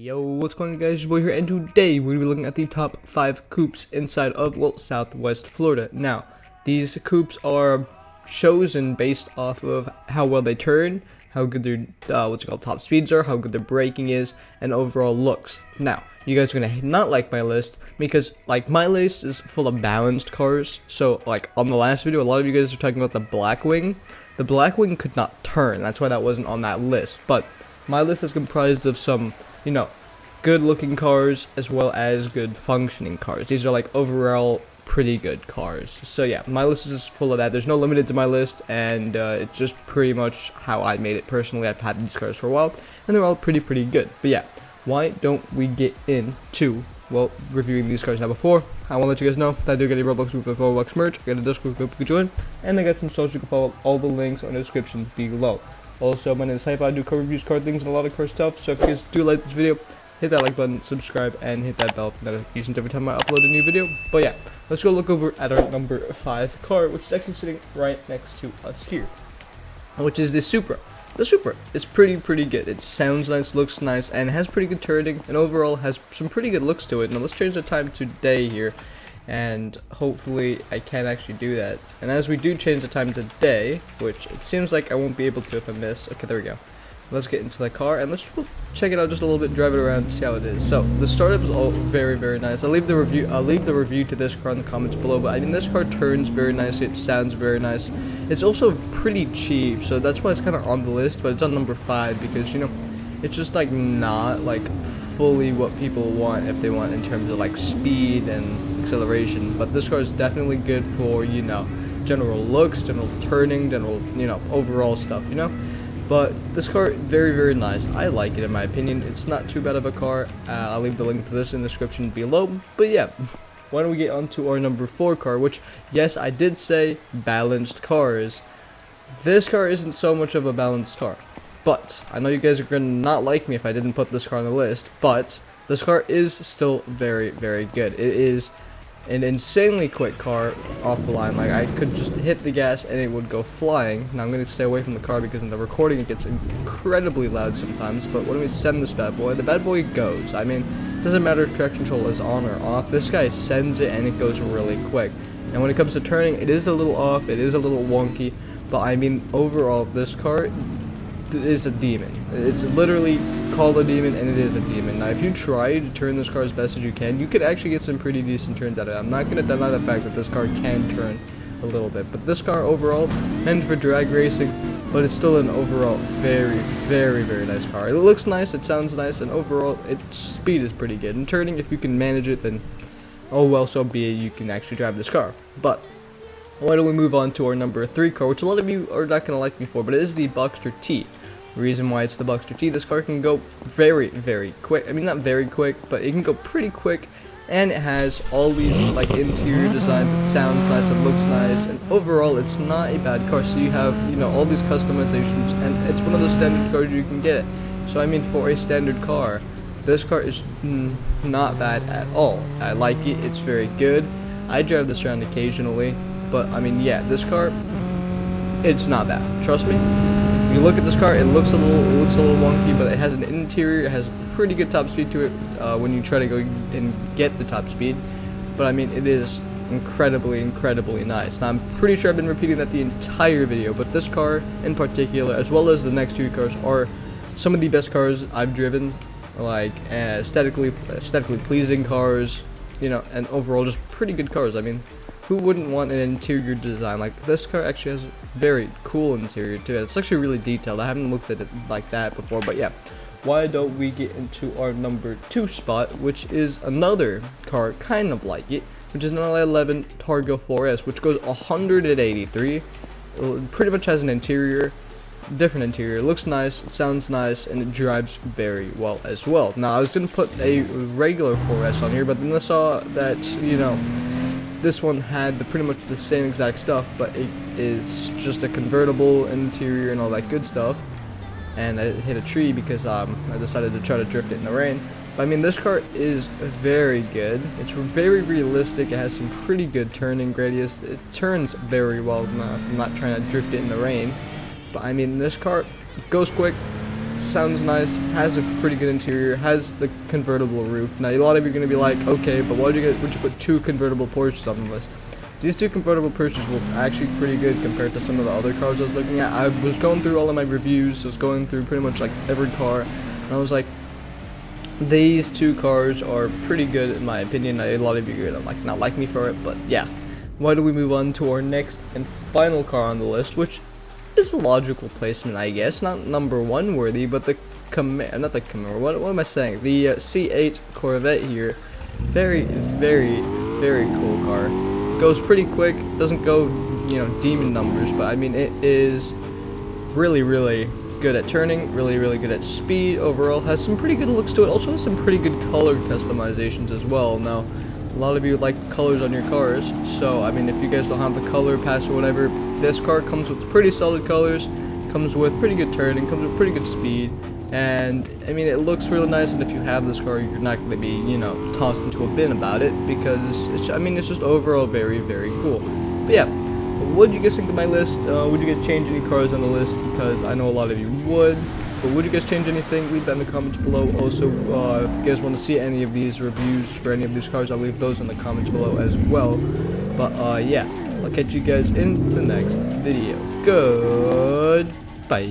Yo, what's going on, guys? Your boy here, and today we're going to be looking at the top 5 coupes inside of, well, Southwest Florida. Now, these coupes are chosen based off of how well they turn, how good their, top speeds are, how good their braking is, and overall looks. Now, you guys are going to not like my list, because, like, my list is full of balanced cars. So, like, on the last video, a lot of you guys are talking about the Blackwing. The Blackwing could not turn, that's why that wasn't on that list, but my list is comprised of some, good looking cars as well as good functioning cars. These are like overall pretty good cars. So yeah, my list is full of that. There's no limited to my list, and it's just pretty much how I made it personally. I've had these cars for a while and they're all pretty good. But yeah, why don't we get into, well, reviewing these cars. Now, before I want to let you guys know that I do get a Roblox group with ROBUX merch. I got a Discord group you can join, and I got some social. You can follow all the links on the description below. Also, my name is Heyo. I do car reviews, car things, and a lot of car stuff. So if you guys do like this video, hit that like button, subscribe, and hit that bell notifications every time I upload a new video. But yeah, let's go look over at our number 5 car, which is actually sitting right next to us here, which is the Supra. The Supra is pretty good. It sounds nice, looks nice, and has pretty good turning, and overall has some pretty good looks to it. Now let's change the time to day here, and hopefully I can actually do that. And as we do change the time to day, which it seems like I won't be able to if I miss. Okay, there we go. Let's get into the car and let's check it out just a little bit, drive it around, and see how it is. So the startup is all very nice. I'll leave the review to this car in the comments below. But I mean, this car turns very nicely. It sounds very nice. It's also pretty cheap, so that's why it's kind of on the list. But it's on number 5 because it's just like not like fully what people want if they want in terms of like speed and acceleration. But this car is definitely good for general looks, general turning, general overall stuff. But this car, very nice. I like it in my opinion. It's not too bad of a car. I'll leave the link to this in the description below. But yeah, why don't we get on to our number 4 car, which, yes, I did say balanced cars. This car isn't so much of a balanced car. But I know you guys are going to not like me if I didn't put this car on the list. But this car is still very good. It is an insanely quick car off the line. Like, I could just hit the gas and it would go flying. Now I'm going to stay away from the car because in the recording it gets incredibly loud sometimes. But when we send this bad boy, the bad boy goes. I mean, it doesn't matter if traction control is on or off. This guy sends it and it goes really quick. And when it comes to turning, it is a little off, it is a little wonky. But I mean, overall, this car is a demon. It's literally called a demon, and it is a demon. Now, if you try to turn this car as best as you can, you could actually get some pretty decent turns out of it. I'm not going to deny the fact that this car can turn a little bit, but this car overall, meant for drag racing, but it's still an overall very nice car. It looks nice, it sounds nice, and overall, its speed is pretty good. And turning, if you can manage it, then oh well, so be it. You can actually drive this car. But why don't we move on to our number 3 car, which a lot of you are not going to like me for, but it is the Boxster T. The reason why it's the Boxster T, this car can go very quick. I mean, not very quick, but it can go pretty quick, and it has all these like interior designs. It sounds nice, it looks nice, and overall it's not a bad car. So you have all these customizations, and it's one of those standard cars you can get. So I mean, for a standard car, this car is not bad at all. I like it, it's very good. I drive this around occasionally. But I mean, yeah, this car, it's not bad. Trust me. When you look at this car, it looks a little wonky, but it has an interior. It has pretty good top speed to it when you try to go and get the top speed. But I mean, it is incredibly nice. Now, I'm pretty sure I've been repeating that the entire video, but this car in particular, as well as the next 2 cars, are some of the best cars I've driven. Like aesthetically pleasing cars, and overall just pretty good cars. I mean, who wouldn't want an interior design? Like, this car actually has very cool interior too. It's actually really detailed. I haven't looked at it like that before, but yeah. Why don't we get into our number 2 spot, which is another car kind of like it, which is an LA11 Targa 4S, which goes 183. It pretty much has an different interior. It looks nice, it sounds nice, and it drives very well as well. Now, I was going to put a regular 4S on here, but then I saw that, this one had pretty much the same exact stuff, but it is just a convertible interior and all that good stuff. And I hit a tree because I decided to try to drift it in the rain. But I mean, this car is very good. It's very realistic. It has some pretty good turning radius. It turns very well enough. I'm not trying to drift it in the rain. But I mean, this car goes quick, sounds nice, has a pretty good interior, has the convertible roof. Now a lot of you are going to be like, okay, but would you put 2 convertible Porsches on the list? These 2 convertible Porsches were actually pretty good compared to some of the other cars I was looking at. I was going through all of my reviews, I was going through pretty much like every car, and I was like, these 2 cars are pretty good in my opinion. A lot of you are gonna not like me for it, but yeah. Why don't we move on to our next and final car on the list, which is a logical placement, I guess. Not number 1 worthy, but the not the Camaro. What am I saying? The C8 Corvette here. Very, very, very cool car. Goes pretty quick. Doesn't go, you know, demon numbers, but I mean it is really, really good at turning, really, really good at speed. Overall, has some pretty good looks to it. Also has some pretty good color customizations as well. Now, a lot of you like colors on your cars, so I mean, if you guys don't have the color pass or whatever, this car comes with pretty solid colors, comes with pretty good turning, comes with pretty good speed, and I mean, it looks really nice. And if you have this car, you're not going to be, you know, tossed into a bin about it, because it's, I mean, it's just overall very, very cool. But yeah. What did you guys think of my list? Would you guys change any cars on the list? Because I know a lot of you would. But would you guys change anything? Leave that in the comments below. Also, if you guys want to see any of these reviews for any of these cars, I'll leave those in the comments below as well. But yeah, I'll catch you guys in the next video. Goodbye.